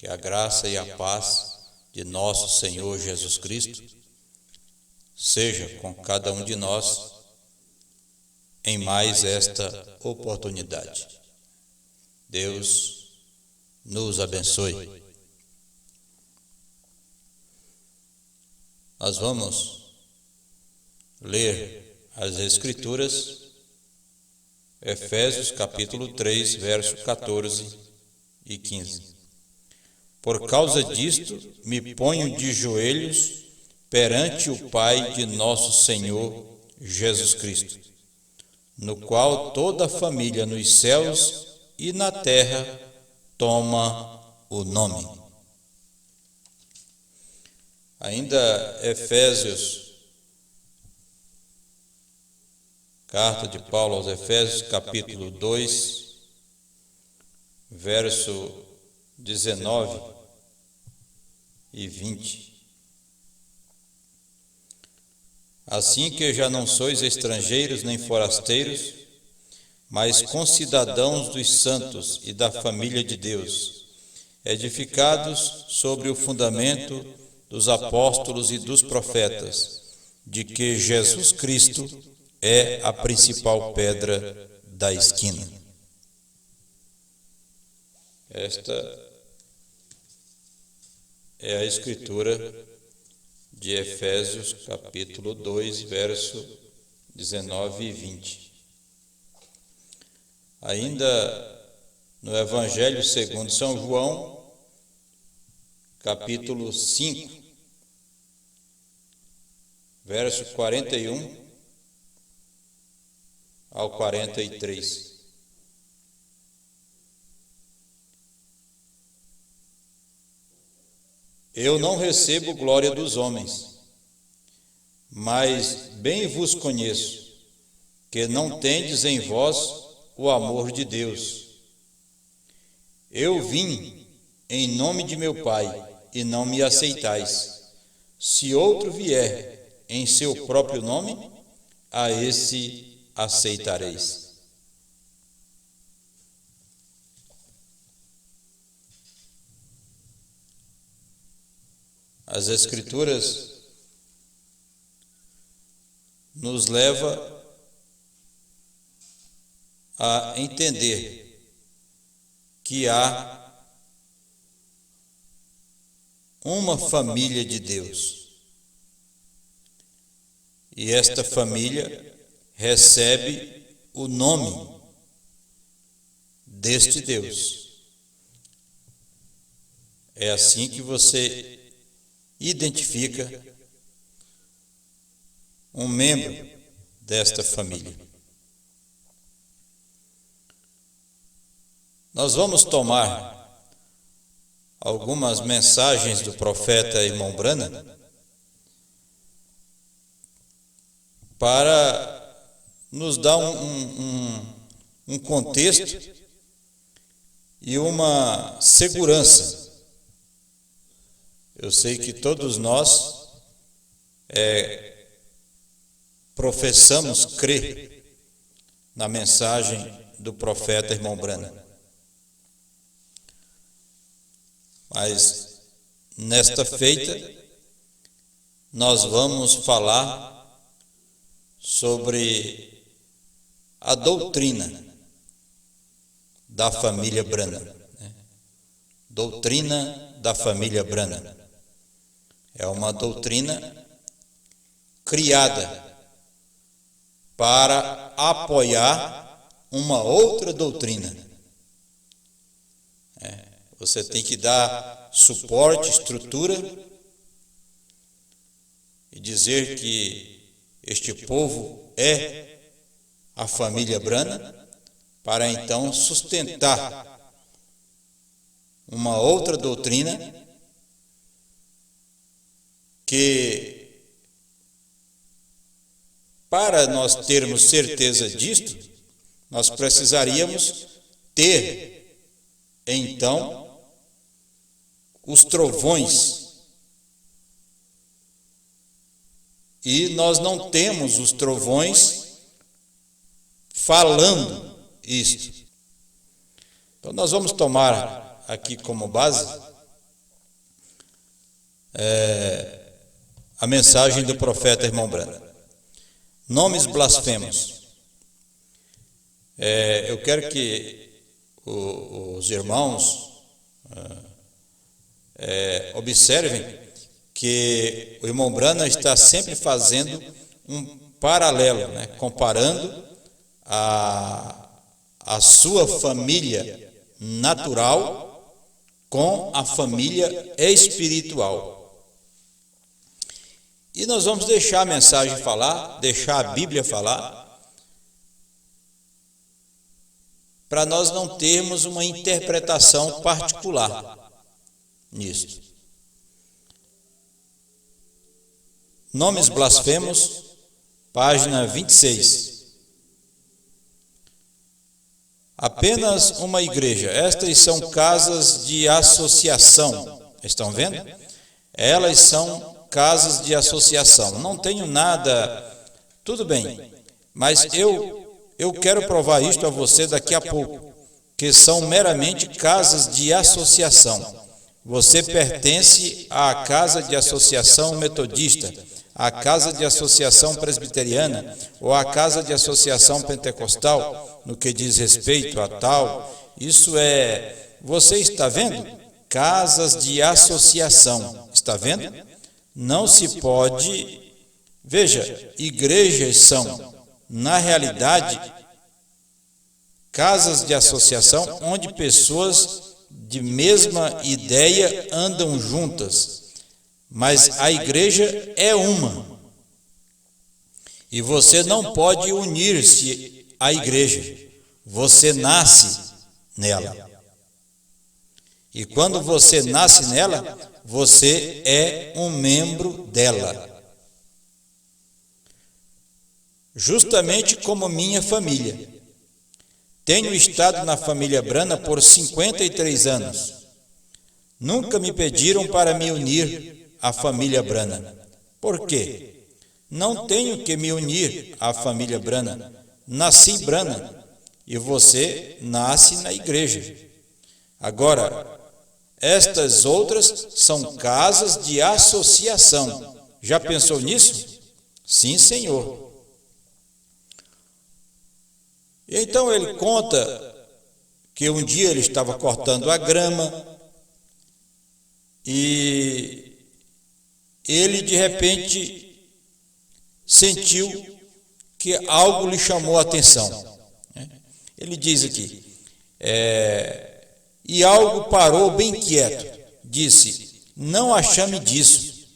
Que a graça e a paz de nosso Senhor Jesus Cristo seja com cada um de nós em mais esta oportunidade. Deus nos abençoe. Nós vamos ler as Escrituras, Efésios capítulo 3, verso 14 e 15. Por causa disto, me ponho de joelhos perante o Pai de nosso Senhor Jesus Cristo, no qual toda a família nos céus e na terra toma o nome. Ainda Efésios, carta de Paulo aos Efésios, capítulo 2, verso 19 e 20. Assim que já não sois estrangeiros nem forasteiros, mas concidadãos dos santos e da família de Deus, edificados sobre o fundamento dos apóstolos e dos profetas, de que Jesus Cristo é a principal pedra da esquina. Esta é a escritura de Efésios, capítulo 2, verso 19 e 20. Ainda no Evangelho segundo São João, capítulo 5, verso 41 ao 43. Eu não recebo glória dos homens, mas bem vos conheço, que não tendes em vós o amor de Deus. Eu vim em nome de meu Pai, e não me aceitais. Se outro vier em seu próprio nome, a esse aceitareis. As Escrituras nos levam a entender que há uma família de Deus. E esta família recebe o nome deste Deus. É assim que você identifica um membro desta família. Nós vamos tomar algumas mensagens do profeta Irmão Branham para nos dar um contexto e uma segurança. Eu sei que todos nós professamos crer na mensagem do profeta Irmão Branham. Mas, nesta feita, nós vamos falar sobre a doutrina da família Branham. Doutrina da família Branham. É uma doutrina criada para apoiar uma outra doutrina. Você tem que dar suporte, estrutura e dizer que este povo é a família Branham, para então sustentar uma outra doutrina que, para nós termos certeza disto, nós precisaríamos ter, então, os trovões. E nós não temos os trovões falando isto. Então nós vamos tomar aqui como base a mensagem do profeta irmão Brana. Nomes blasfemos. Eu quero que os irmãos observem que o irmão Brana está sempre fazendo um paralelo, né? Comparando a sua família natural com a família espiritual. E nós vamos deixar a mensagem falar, deixar a Bíblia falar, para nós não termos uma interpretação particular nisso. Nomes blasfemos, página 26. Apenas uma igreja. Estas são casas de associação. Estão vendo? Elas são casas de associação. Não tenho nada. Tudo bem, mas eu quero provar isto a você daqui a pouco, que são meramente casas de associação. Você pertence à casa de associação metodista, à casa de associação presbiteriana ou à casa de associação pentecostal, no que diz respeito a tal. Isso você está vendo? Casas de associação. Está vendo? Não se pode. Veja, igrejas são, na realidade, casas de associação onde pessoas de mesma ideia andam juntas. Mas a igreja é uma. E você não pode unir-se à igreja. Você nasce nela. E quando você nasce nela, você é um membro dela. Justamente como minha família. Tenho estado na família Brana por 53 anos. Nunca me pediram para me unir à família Brana. Por quê? Não tenho que me unir à família Brana. Nasci Brana e você nasce na igreja. Agora, estas outras são casas de associação. Já pensou nisso? Sim, Senhor. Então ele conta que um dia ele estava cortando a grama e ele de repente sentiu que algo lhe chamou a atenção. Ele diz aqui, e algo parou bem quieto, disse, não a chame disso.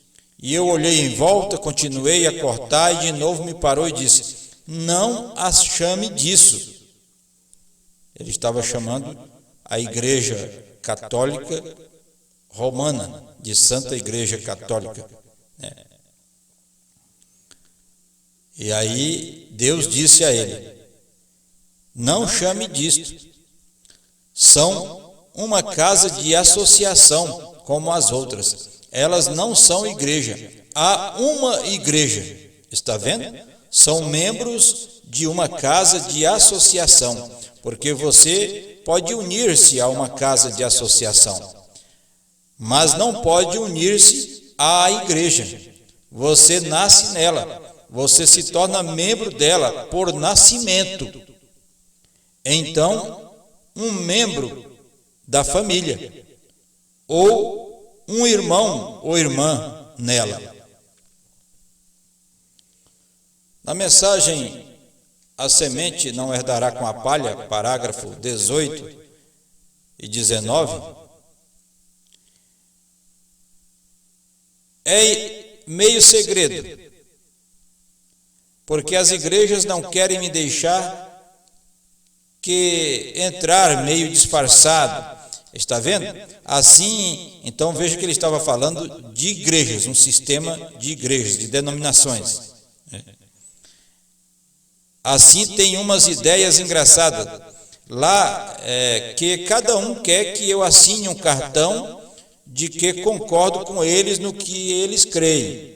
E eu olhei em volta, continuei a cortar e de novo me parou e disse, não a chame disso. Ele estava chamando a Igreja Católica Romana, de Santa Igreja Católica. E aí Deus disse a ele, não chame disto. São uma casa de associação, como as outras. Elas não são igreja. Há uma igreja. Está vendo? São membros de uma casa de associação. Porque você pode unir-se a uma casa de associação, mas não pode unir-se à igreja. Você nasce nela, você se torna membro dela por nascimento. Então, um membro da família, ou um irmão ou irmã nela. Na mensagem A semente não herdará com a palha, parágrafo 18 e 19, é meio segredo, porque as igrejas não querem me deixar que entrar meio disfarçado. Está vendo? Assim, então veja que ele estava falando de igrejas, um sistema de igrejas, de denominações. Assim tem umas ideias engraçadas. Lá, que cada um quer que eu assine um cartão de que concordo com eles no que eles creem.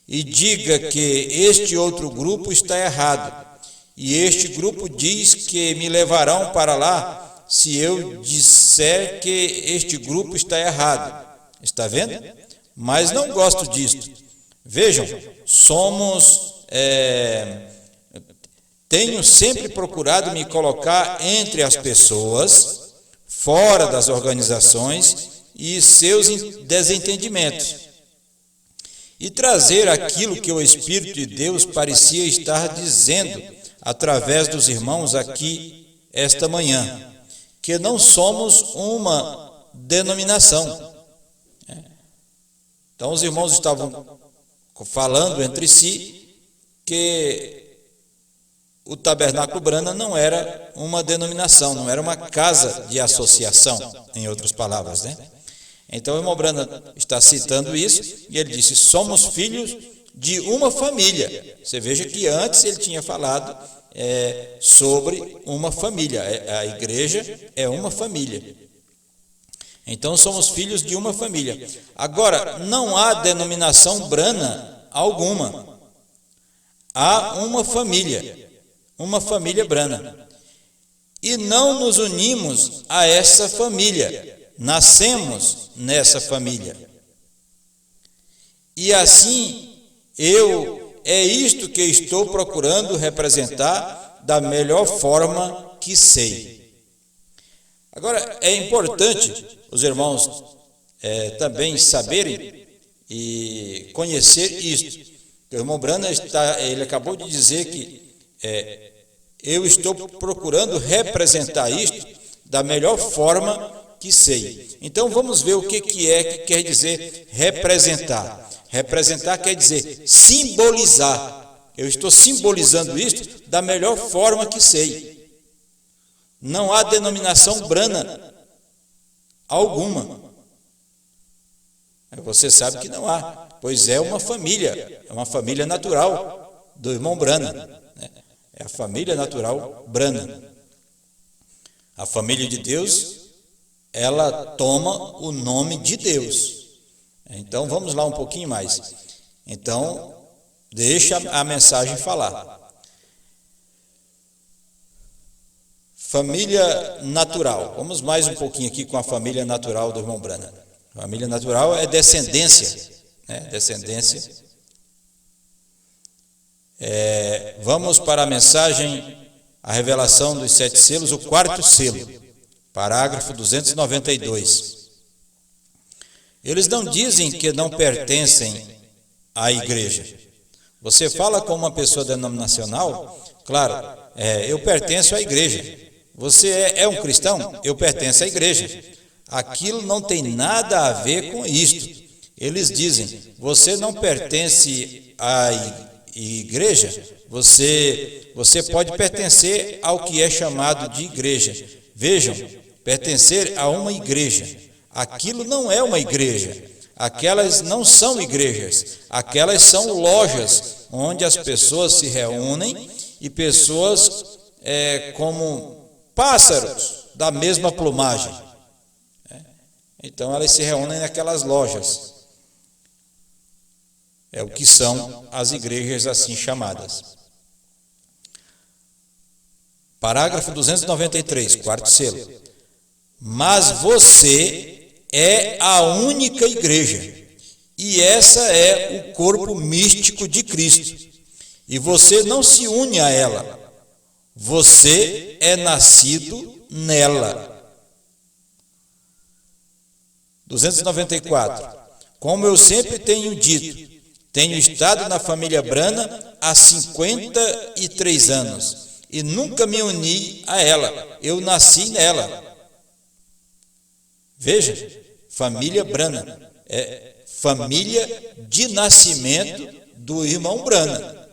E diga que este outro grupo está errado. E este grupo diz que me levarão para lá se eu disser que este grupo está errado. Está vendo? mas não gosto disto. Vejam, tenho sempre procurado me colocar entre as pessoas, fora das organizações e seus desentendimentos, e trazer aquilo que o Espírito de Deus parecia estar dizendo através dos irmãos aqui esta manhã, que não somos uma denominação. Então os irmãos estavam falando entre si que o Tabernáculo Brana não era uma denominação, não era uma casa de associação, em outras palavras, né? Então o irmão Brana está citando isso, e ele disse, somos filhos de uma família. Você veja que antes ele tinha falado sobre uma família, a igreja é uma família. Então somos filhos de uma família. Agora, não há denominação Brana alguma. Há uma família Brana. E não nos unimos a essa família. Nascemos nessa família. E assim, é isto que estou procurando representar da melhor forma que sei. Agora, é importante os irmãos também saberem e conhecer isto. O irmão Brana ele acabou de dizer que eu estou procurando representar isto da melhor forma que sei. Então vamos ver o que quer dizer representar. Representar quer dizer simbolizar. Eu estou simbolizando isto da melhor forma que sei. Não há denominação Brana alguma. Você sabe que não há, pois é uma família natural do irmão Brana, né? É a família natural Brana. A família de Deus, ela toma o nome de Deus. Então vamos lá um pouquinho mais. Então, deixa a mensagem falar. Família natural. Vamos mais um pouquinho aqui com a família natural do irmão Brana. Família natural é descendência, né? Descendência. Vamos para a mensagem, a revelação dos 7 selos, o 4º selo, parágrafo 292. Eles não dizem que não pertencem à igreja. Você fala com uma pessoa denominacional, claro, eu pertenço à igreja. Você é um cristão? Eu pertenço à igreja. Aquilo não tem nada a ver com isto. Eles dizem, você não pertence à igreja, você pode pertencer ao que é chamado de igreja. Vejam, pertencer a uma igreja. Aquilo não é uma igreja. Aquelas não são igrejas. Aquelas são lojas onde as pessoas se reúnem e pessoas como pássaros da mesma plumagem. Então elas se reúnem naquelas lojas. É o que são as igrejas assim chamadas. Parágrafo 293, 4º selo. Mas você é a única igreja, e essa é o corpo místico de Cristo, e você não se une a ela, você é nascido nela. 294. Como eu sempre tenho dito, tenho estado na família Brana há 53 anos e nunca me uni a ela. Eu nasci nela. Veja, família Brana. É família de nascimento do irmão Brana.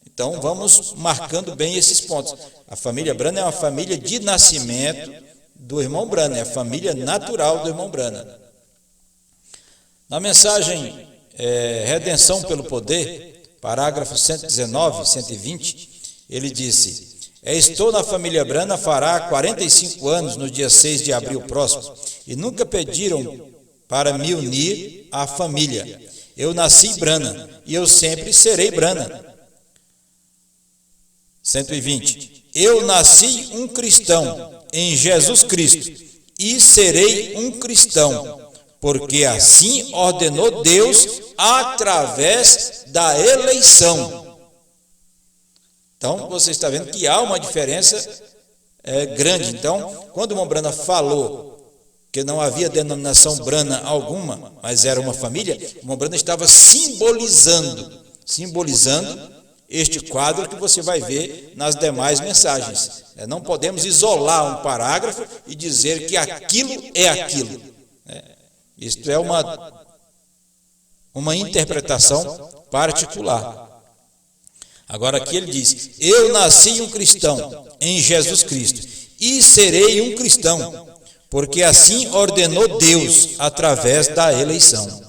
Então vamos marcando bem esses pontos. A família Brana é uma família de nascimento do irmão Brana, é a família natural do irmão Brana. Na mensagem Redenção pelo Poder, parágrafo 119, 120, ele disse: estou na família Brana fará 45 anos no dia 6 de abril próximo, e nunca pediram para me unir à família. Eu nasci Brana, e eu sempre serei Brana. 120. Eu nasci um cristão em Jesus Cristo, e serei um cristão, porque assim ordenou Deus através da eleição. Então, você está vendo que há uma diferença grande. Então, quando o irmão Brana falou que não havia denominação Brana alguma, mas era uma família, o irmão Brana estava simbolizando este quadro que você vai ver nas demais mensagens. Não podemos isolar um parágrafo e dizer que aquilo é aquilo. Isto é uma interpretação particular. Agora aqui ele diz: eu nasci um cristão em Jesus Cristo e serei um cristão, porque assim ordenou Deus através da eleição.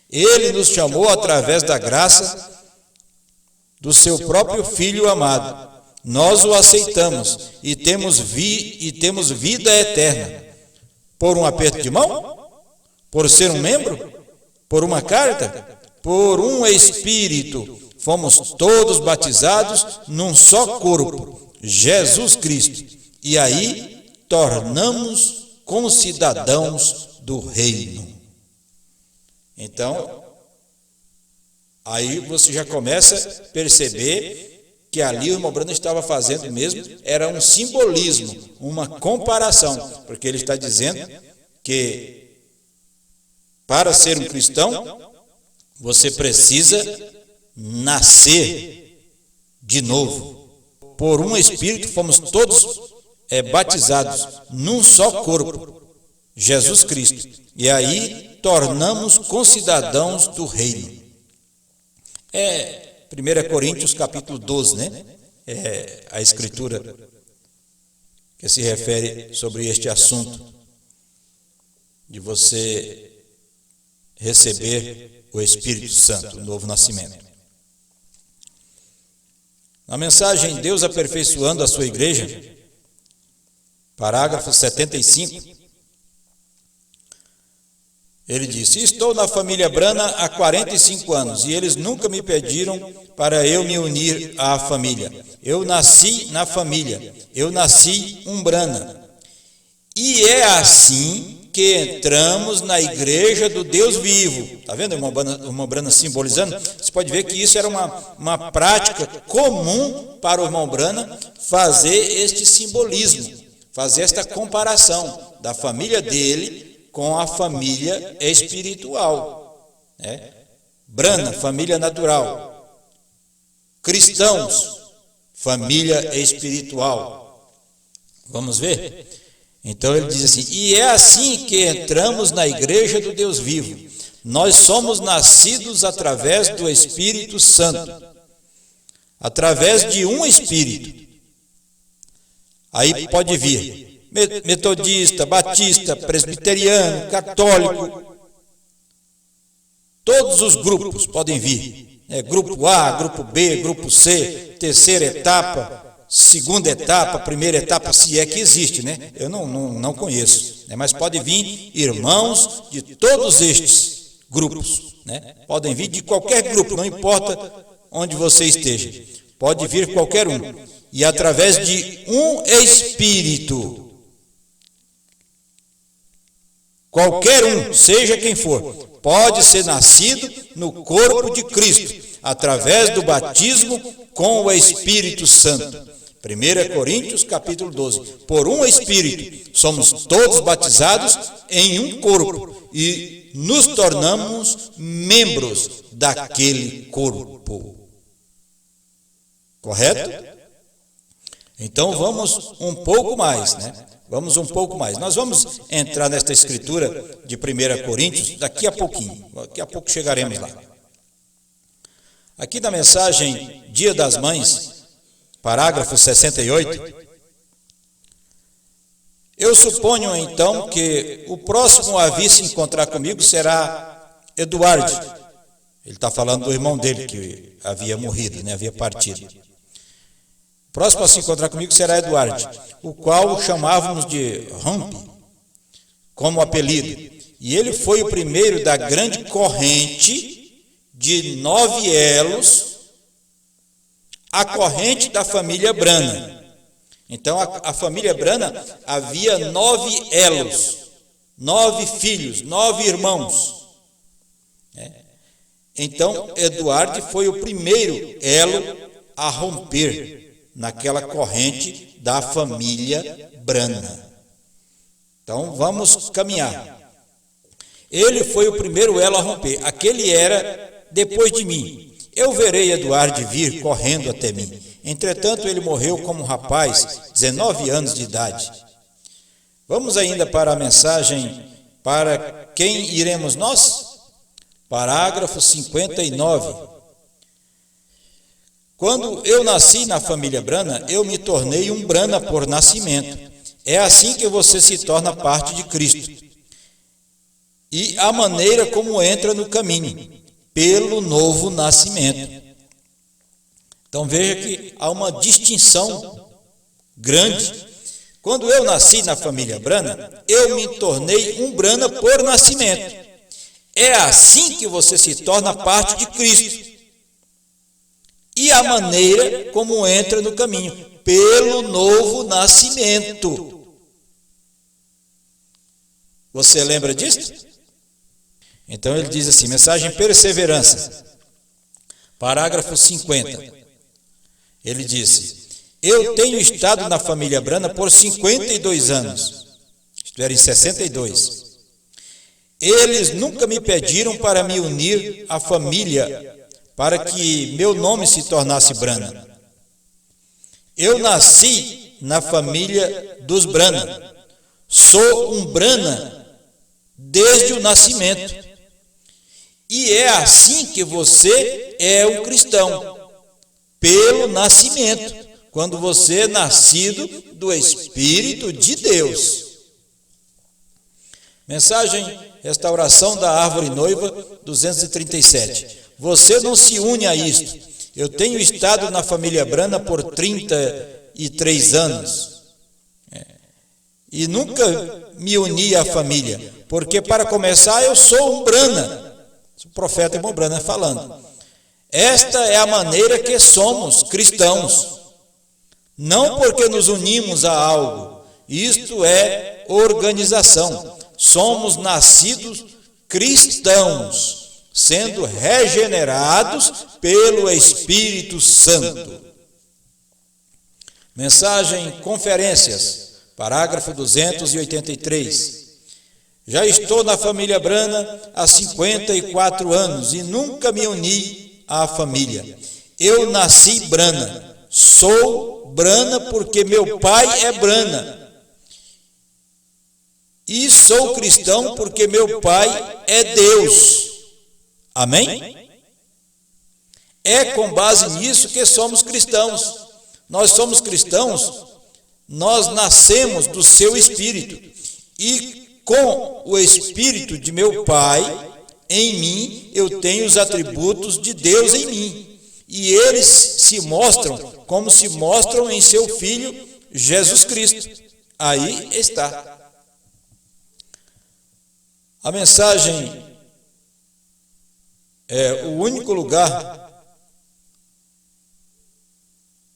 Ele nos chamou através da graça do seu próprio Filho amado. Nós o aceitamos e temos vida eterna. Por um aperto de mão? Por ser um membro? Por uma carta? Por um Espírito. Fomos todos batizados num só corpo, Jesus Cristo. E aí tornamos concidadãos do reino. Então, aí você já começa a perceber que ali o irmão Brana estava fazendo mesmo, era um simbolismo, uma comparação, porque ele está dizendo que para ser um cristão, você precisa nascer de novo. Por um Espírito fomos todos batizados num só corpo, Jesus Cristo. E aí tornamos concidadãos do reino. 1 Coríntios capítulo 12, né? É a escritura que se refere sobre este assunto de você receber o Espírito Santo, o novo nascimento. Na mensagem Deus aperfeiçoando a sua igreja, parágrafo 75, ele disse: estou na família Brana há 45 anos e eles nunca me pediram para eu me unir à família. Eu nasci na família, eu nasci um Brana. E é assim que entramos na igreja do Deus vivo. Está vendo o irmão Brana simbolizando? Você pode ver que isso era uma prática comum para o irmão Brana fazer este simbolismo, fazer esta comparação da família dele com a família espiritual. Brana, família natural. Cristãos, família espiritual. Vamos ver? Então ele diz assim: e é assim que entramos na igreja do Deus vivo. Nós somos nascidos através do Espírito Santo, através de um Espírito. Aí pode vir metodista, batista, presbiteriano, católico, todos os grupos podem vir. Grupo A, grupo B, grupo C, terceira etapa, segunda etapa, primeira etapa, se é que existe, né? Eu não conheço, né? Mas pode vir irmãos de todos estes grupos, né? Podem vir de qualquer grupo, não importa onde você esteja, pode vir qualquer um, e através de um Espírito. Qualquer um, seja quem for, pode ser nascido no corpo de Cristo, através do batismo com o Espírito Santo. 1 Coríntios capítulo 12. Por um Espírito, somos todos batizados em um corpo e nos tornamos membros daquele corpo. Correto? Então vamos um pouco mais, né? Vamos um pouco mais. Nós vamos entrar nesta escritura de 1 Coríntios daqui a pouquinho. Daqui a pouco chegaremos lá. Aqui na mensagem Dia das Mães, parágrafo 68, eu suponho então que o próximo a vir se encontrar comigo será Eduardo. Ele está falando do irmão dele que havia morrido, né? Havia partido. O próximo a se encontrar comigo será Eduardo, o qual chamávamos de Rampe, como apelido. E ele foi o primeiro da grande corrente de 9 elos, a corrente da família Brana. Então, a família Brana havia 9 elos. 9 filhos, 9 irmãos. Então, Eduardo foi o primeiro elo a romper naquela corrente da família Brana. Então, vamos caminhar. Ele foi o primeiro elo a romper. Aquele era depois de mim. Eu verei Eduardo vir correndo até mim. Entretanto, ele morreu como rapaz, 19 anos de idade. Vamos ainda para a mensagem para quem iremos nós? Parágrafo 59. Quando eu nasci na família Brana, eu me tornei um Brana por nascimento. É assim que você se torna parte de Cristo. E a maneira como entra no caminho, pelo novo nascimento. Então veja que há uma distinção grande. Quando eu nasci na família Brana, eu me tornei um Brana por nascimento. É assim que você se torna parte de Cristo. E a maneira como entra no caminho, pelo novo nascimento. Você lembra disso? Então ele diz assim, mensagem perseverança. Parágrafo 50. Ele disse, eu tenho estado na família Brana por 52 anos. Isto era em 62. Eles nunca me pediram para me unir à família, para que meu nome se tornasse Brana. Eu nasci na família dos Brana. Sou um Brana desde o nascimento. E é assim que você é um cristão, pelo nascimento, quando você é nascido do Espírito de Deus. Mensagem Restauração da Árvore Noiva, 237. Você não se une a isto. Eu tenho estado na família Brana por 33 anos. E nunca me uni à família, porque para começar eu sou um Brana. O profeta irmão Brana falando. Esta é a maneira que somos cristãos. Não porque nos unimos a algo. Isto é organização. Somos nascidos cristãos, sendo regenerados pelo Espírito Santo. Mensagem Conferências, parágrafo 283. Já estou na família Brana há 54 anos e nunca me uni à família. Eu nasci Brana, sou Brana porque meu pai é Brana. E sou cristão porque meu pai é Deus. Amém? É com base nisso que somos cristãos. Nós somos cristãos, nós nascemos do seu Espírito. E com o Espírito de meu Pai em mim, eu tenho os atributos de Deus em mim. E eles se mostram como se mostram em seu Filho Jesus Cristo. Aí está. A mensagem é o único lugar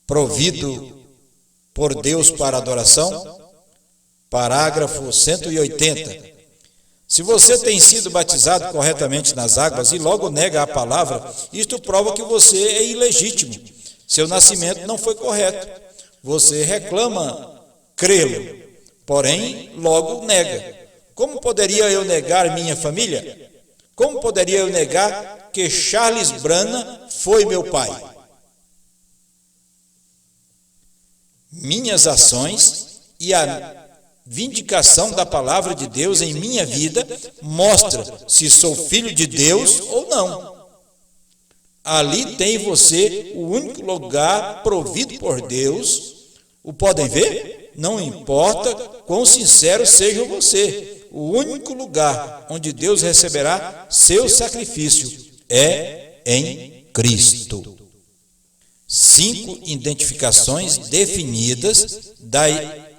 provido por Deus para adoração. Parágrafo 180. Se você tem sido batizado corretamente nas águas e logo nega a palavra, isto prova que você é ilegítimo. Seu nascimento não foi correto. Você reclama crê-lo, porém logo nega. Como poderia eu negar minha família? Como poderia eu negar que Charles Brana foi meu pai? Minhas ações e a vindicação da palavra de Deus em minha vida mostra se sou filho de Deus ou não. Ali tem você o único lugar provido por Deus. O podem ver? Não importa quão sincero seja você. O único lugar onde Deus receberá seu sacrifício é em Cristo. 5 identificações definidas da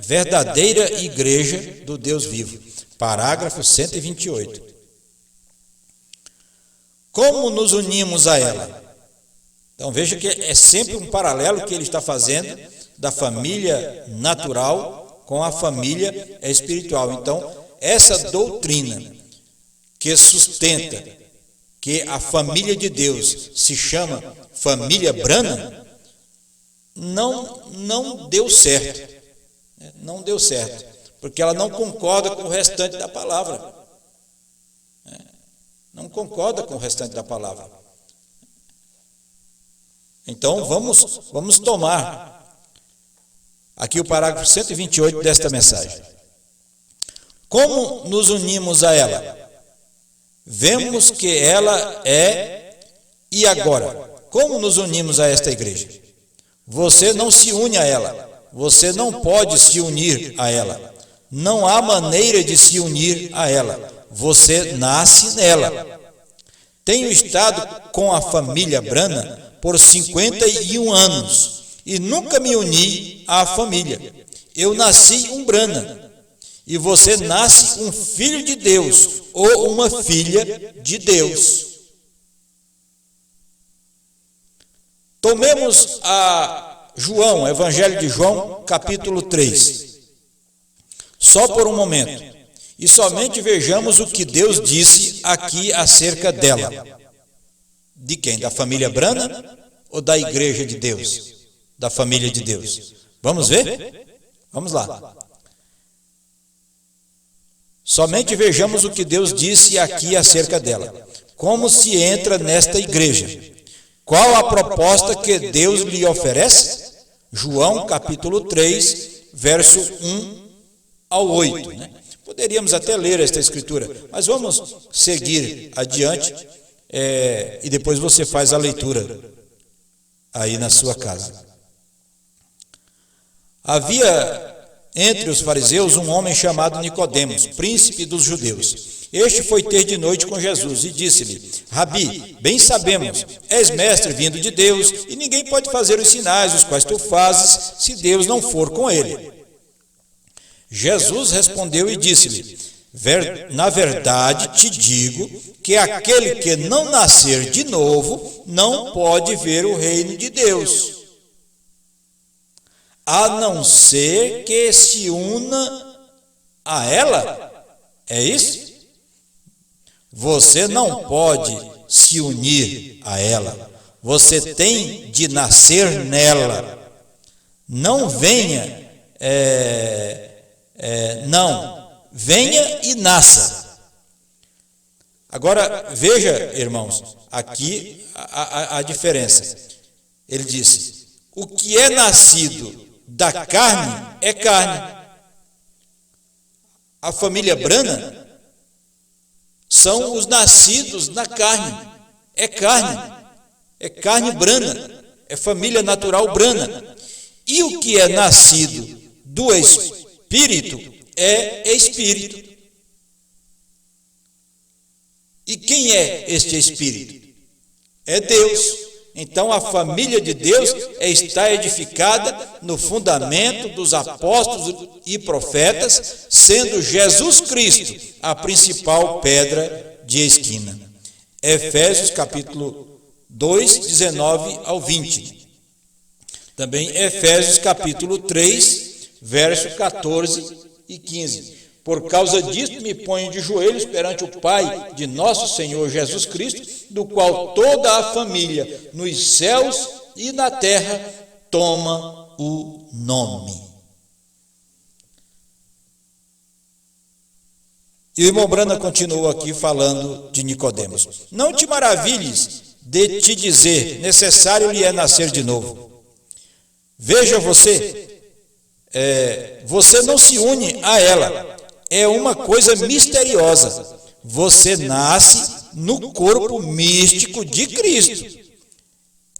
verdadeira igreja do Deus vivo. Parágrafo 128. Como nos unimos a ela? Então veja que é sempre um paralelo que ele está fazendo da família natural com a família espiritual. Então, essa doutrina que sustenta que a família de Deus se chama família Brana, não deu certo. Não deu certo, porque ela não concorda com o restante da palavra. Não concorda com o restante da palavra. Então, vamos tomar aqui o parágrafo 128 desta mensagem. Como nos unimos a ela? Vemos que ela é, e agora? Como nos unimos a esta igreja? Você não se une a ela. Você não pode se unir a ela. Não há maneira de se unir a ela. Você nasce nela. Tenho estado com a família Brana por 51 anos e nunca me uni à família. Eu nasci um Brana e você nasce um filho de Deus ou uma filha de Deus. Tomemos a João, Evangelho de João, capítulo 3. Só por um momento. E somente vejamos o que Deus disse aqui acerca dela. De quem? Da família Brana ou da igreja de Deus? Da família de Deus. Vamos ver? Vamos lá. Somente vejamos o que Deus disse aqui acerca dela. Como se entra nesta igreja? Qual a proposta que Deus lhe oferece? João capítulo 3, verso 1 ao 8, né? Poderíamos até ler esta escritura, mas vamos seguir adiante e depois você faz a leitura aí na sua casa. Havia entre os fariseus um homem chamado Nicodemos, príncipe dos judeus. Este foi ter de noite com Jesus e disse-lhe: Rabi, bem sabemos, és mestre vindo de Deus, e ninguém pode fazer os sinais os quais tu fazes, se Deus não for com ele. Jesus respondeu e disse-lhe: na verdade te digo que aquele que não nascer de novo não pode ver o reino de Deus, a não ser que se una a ela. É isso? Você não pode se unir a ela, você tem de nascer nela. Não venha venha e nasça. Agora, veja, irmãos, aqui a diferença. Ele disse: o que é nascido da carne é carne. A família Brana são os nascidos na carne. É carne Brana, é família natural Brana. E o que é nascido do Espírito é Espírito. E quem é este Espírito? É Deus. Então a família de Deus está edificada no fundamento dos apóstolos e profetas, sendo Jesus Cristo a principal pedra de esquina. Efésios capítulo 2, 19 ao 20. Também Efésios capítulo 3, verso 14 e 15. Por causa disto me ponho de joelhos perante o Pai de nosso Senhor Jesus Cristo, do qual toda a família nos céus e na terra toma o nome. E o irmão Brana continuou aqui falando de Nicodemos. Não te maravilhes de te dizer, necessário lhe é nascer de novo. Veja você, você não se une a ela. É uma coisa misteriosa. Você nasce no corpo místico de Cristo.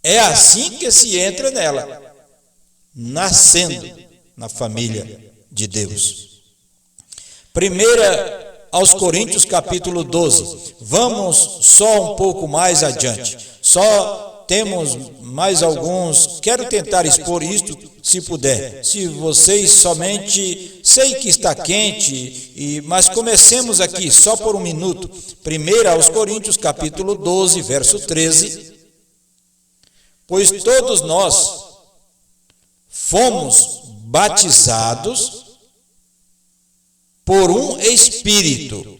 É assim que se entra nela, nascendo na família de Deus. 1 aos Coríntios capítulo 12. Vamos só um pouco mais adiante. Só temos mais alguns. Quero tentar expor isto, se puder. Se vocês somente... Sei que está quente, mas comecemos aqui, só por um minuto. 1 aos Coríntios, capítulo 12, verso 13. Pois todos nós fomos batizados por um Espírito,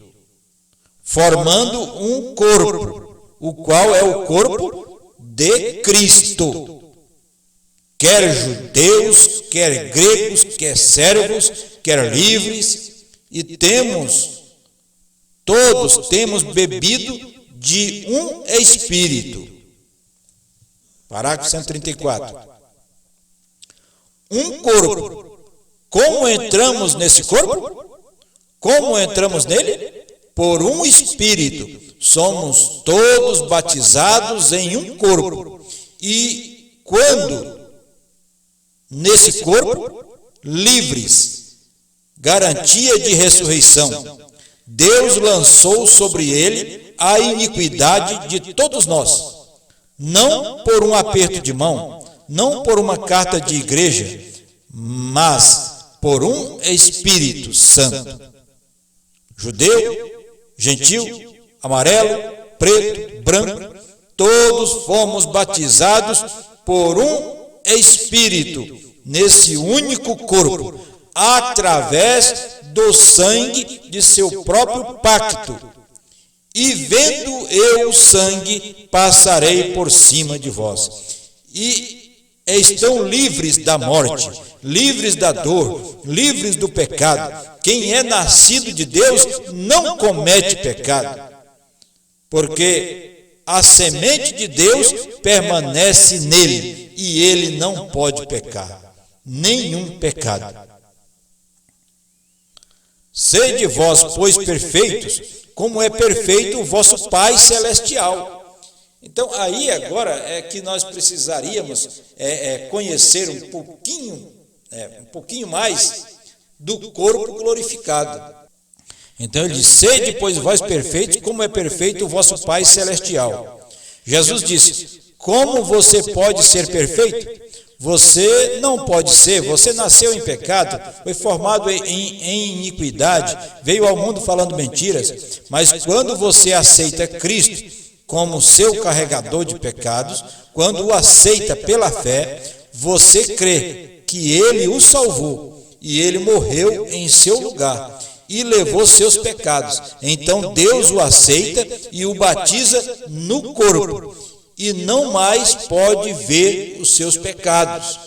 formando um corpo, o qual é o corpo de Cristo. Quer judeus, quer gregos, quer servos, quer livres, e todos temos bebido de um Espírito. Parágrafo 134. Um corpo. Como entramos nesse corpo? Como entramos nele? Por um Espírito. Somos todos batizados em um corpo. E quando nesse corpo, livres, garantia de ressurreição, Deus lançou sobre ele a iniquidade de todos nós, não por um aperto de mão, não por uma carta de igreja, mas por um Espírito Santo. Judeu, gentil, amarelo, preto, branco, todos fomos batizados por um Espírito, nesse único corpo, através do sangue de seu próprio pacto. E vendo eu o sangue, passarei por cima de vós. E estão livres da morte, livres da dor, livres do pecado. Quem é nascido de Deus não comete pecado, porque a semente de Deus permanece nele e ele não pode pecar, nenhum pecado. Sede vós, pois, perfeitos, como é perfeito o vosso Pai Celestial. Então, aí agora é que nós precisaríamos conhecer um pouquinho mais do corpo glorificado. Então ele diz, sede, pois, vós perfeitos, como é perfeito o vosso Pai Celestial. Jesus disse, como você pode ser perfeito? Você não pode ser, você nasceu em pecado, foi formado em iniquidade, veio ao mundo falando mentiras, mas quando você aceita Cristo como seu carregador de pecados, quando o aceita pela fé, você crê que Ele o salvou e Ele morreu em seu lugar e levou seus pecados. Então Deus o aceita e o batiza no corpo. E não mais pode ver os seus pecados.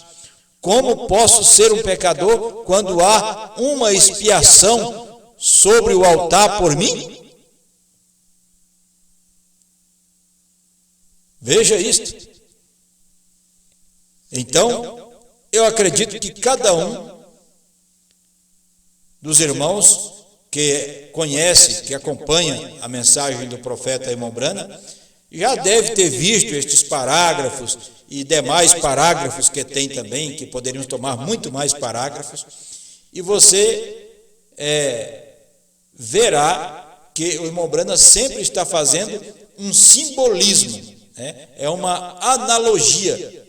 Como posso ser um pecador quando há uma expiação sobre o altar por mim? Veja isto. Então, eu acredito que cada um dos irmãos que conhece, que acompanha a mensagem do profeta Irmão Brana, já deve ter visto estes parágrafos e demais parágrafos que tem também, que poderíamos tomar muito mais parágrafos, e você verá que o Irmão Brana sempre está fazendo um simbolismo, é uma analogia,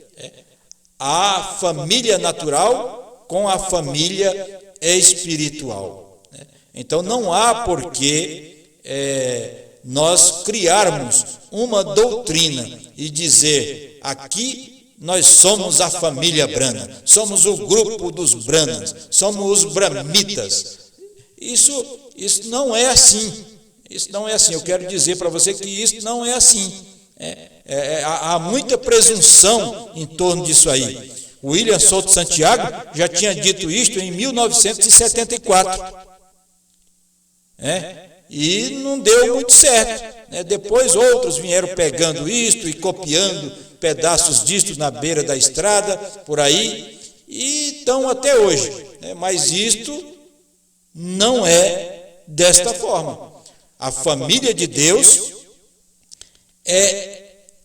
a família natural com a família espiritual. Então não há porquê nós criarmos uma doutrina e dizer, aqui nós somos a família Brana, somos o grupo dos Branas, somos os bramitas. Isso não é assim. Isso não é assim. Eu quero dizer para você que isso não é assim. Há muita presunção em torno disso aí. O William Souto Santiago já tinha dito isto em 1974. E não deu muito certo. Depois outros vieram pegando isto e copiando pedaços disto na beira da estrada, por aí, e estão até hoje. Mas isto não é desta forma. A família de Deus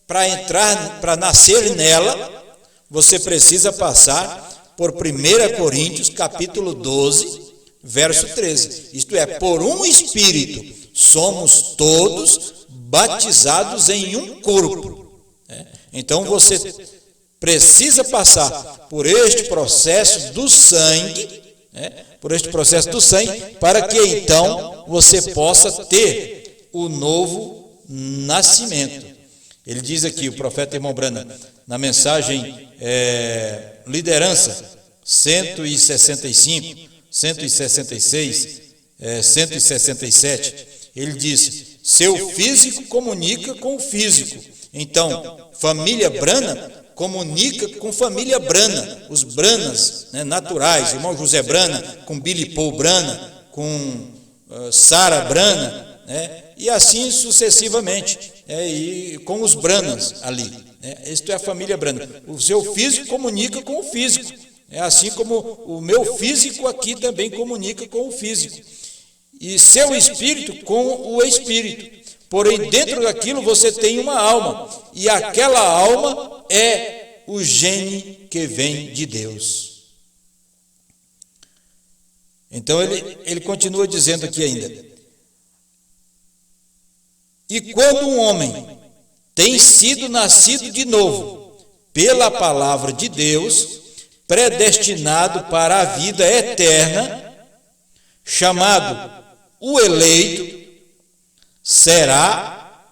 para nascer nela, você precisa passar por 1 Coríntios capítulo 12, verso 13, isto é, por um Espírito, somos todos batizados em um corpo. Então você precisa passar por este processo do sangue, para que então você possa ter o novo nascimento. Ele diz aqui, o profeta Irmão Brana, na mensagem Liderança 165, 166, 167, ele diz: seu físico comunica com o físico. Então, família Brana comunica com família Brana, os Branas, né, naturais, irmão José Brana, com Billy Paul Brana, com Sara Brana, né, e assim sucessivamente, e com os Branas ali. Isto é a família Brana. O seu físico comunica com o físico, assim como o meu físico aqui também comunica com o físico. E seu espírito com o espírito. Porém, dentro daquilo você tem uma alma, e aquela alma é o gene que vem de Deus. Então ele continua dizendo aqui ainda: e quando um homem tem sido nascido de novo pela palavra de Deus, predestinado para a vida eterna, chamado o eleito, será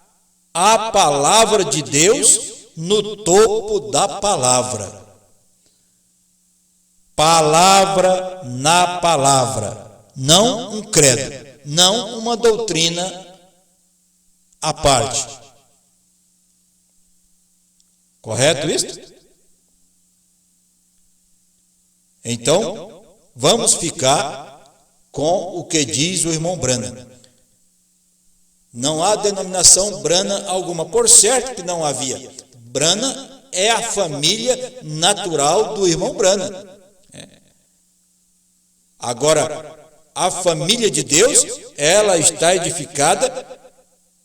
a palavra de Deus no topo da palavra. Palavra na palavra, não um credo, não uma doutrina à parte. Correto isso? Então, vamos ficar com o que diz o irmão Brana. Não há denominação Brana alguma, por certo que não havia. Brana é a família natural do irmão Brana. Agora, a família de Deus, ela está edificada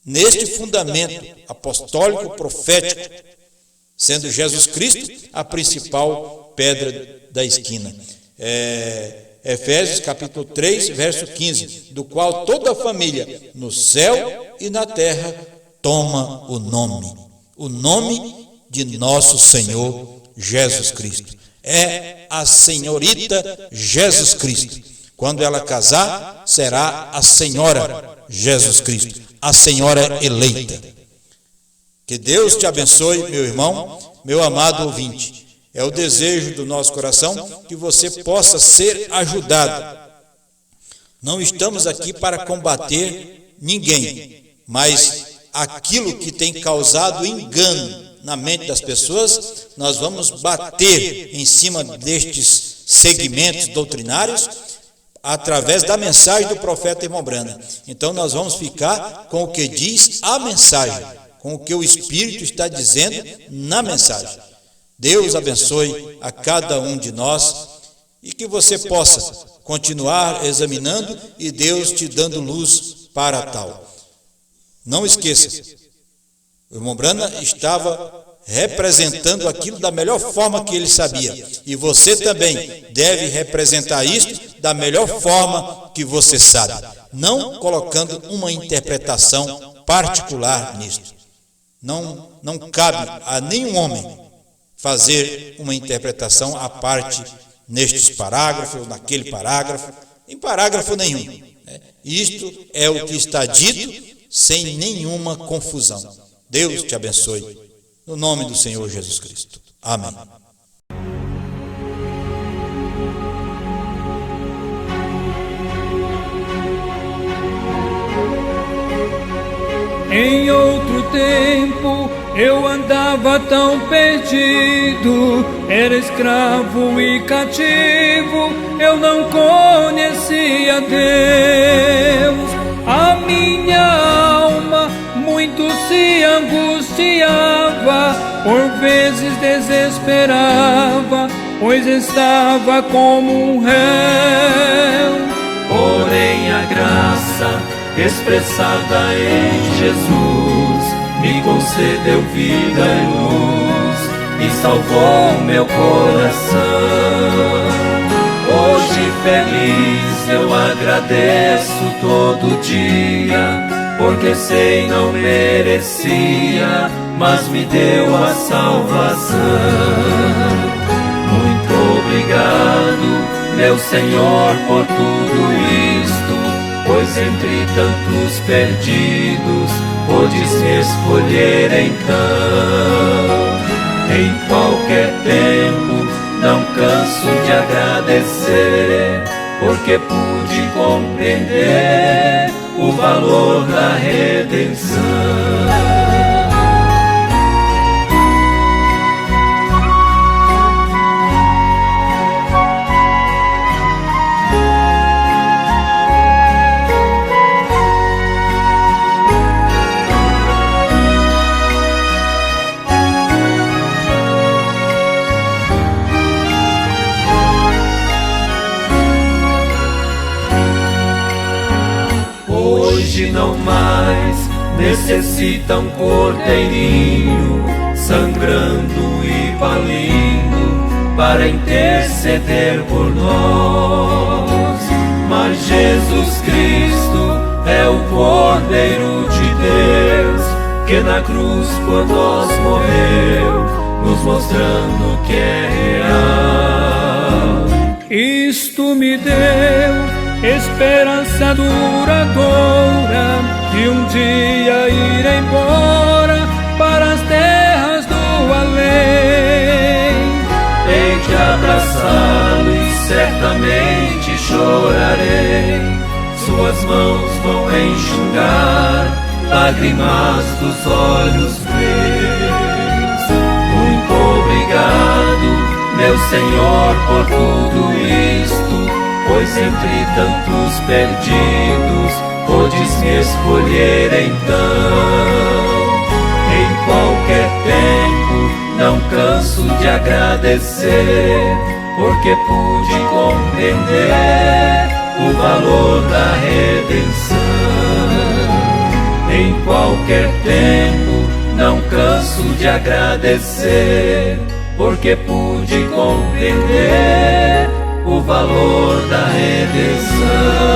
neste fundamento apostólico, profético, sendo Jesus Cristo a principal pedra da esquina. Efésios capítulo 3, verso 15, do qual toda a família no céu e na terra toma o nome de nosso Senhor Jesus Cristo. É a senhorita Jesus Cristo. Quando ela casar, será a senhora Jesus Cristo, a senhora eleita. Que Deus te abençoe, meu irmão, meu amado ouvinte. É o desejo do nosso coração que você possa ser ajudado. Não estamos aqui para combater ninguém, mas aquilo que tem causado engano na mente das pessoas, nós vamos bater em cima destes segmentos doutrinários através da mensagem do profeta irmão Brana. Então nós vamos ficar com o que diz a mensagem, com o que o Espírito está dizendo na mensagem. Deus abençoe a cada um de nós e que você possa continuar examinando e Deus te dando luz para tal. Não esqueça, o irmão Brana estava representando aquilo da melhor forma que ele sabia, e você também deve representar isto da melhor forma que você sabe, não colocando uma interpretação particular nisto. Não cabe a nenhum homem fazer uma interpretação à parte nestes parágrafos, naquele parágrafo, em parágrafo nenhum. Isto é o que está dito sem nenhuma confusão. Deus te abençoe, no nome do Senhor Jesus Cristo. Amém. Em outro tempo eu andava tão perdido, era escravo e cativo, eu não conhecia Deus. A minha alma muito se angustiava, por vezes desesperava, pois estava como um réu. Porém a graça expressada em Jesus me concedeu vida e luz e salvou meu coração. Hoje feliz eu agradeço todo dia, porque sei não merecia, mas me deu a salvação. Muito obrigado, meu Senhor, por tudo isto, pois entre tantos perdidos podes me escolher então. Em qualquer tempo não canso de agradecer, porque pude compreender o valor da redenção. Hoje não mais necessita um cordeirinho sangrando e palindo para interceder por nós. Mas Jesus Cristo é o Cordeiro de Deus que na cruz por nós morreu, nos mostrando que é real. Isto me deu esperança duradoura de um dia ir embora para as terras do além. Hei de abraçá-lo e certamente chorarei. Suas mãos vão enxugar lágrimas dos olhos meus. Muito obrigado, meu Senhor, por tudo isto, pois entre tantos perdidos podes me escolher então. Em qualquer tempo não canso de agradecer, porque pude compreender o valor da redenção. Em qualquer tempo não canso de agradecer, porque pude compreender o valor da redenção.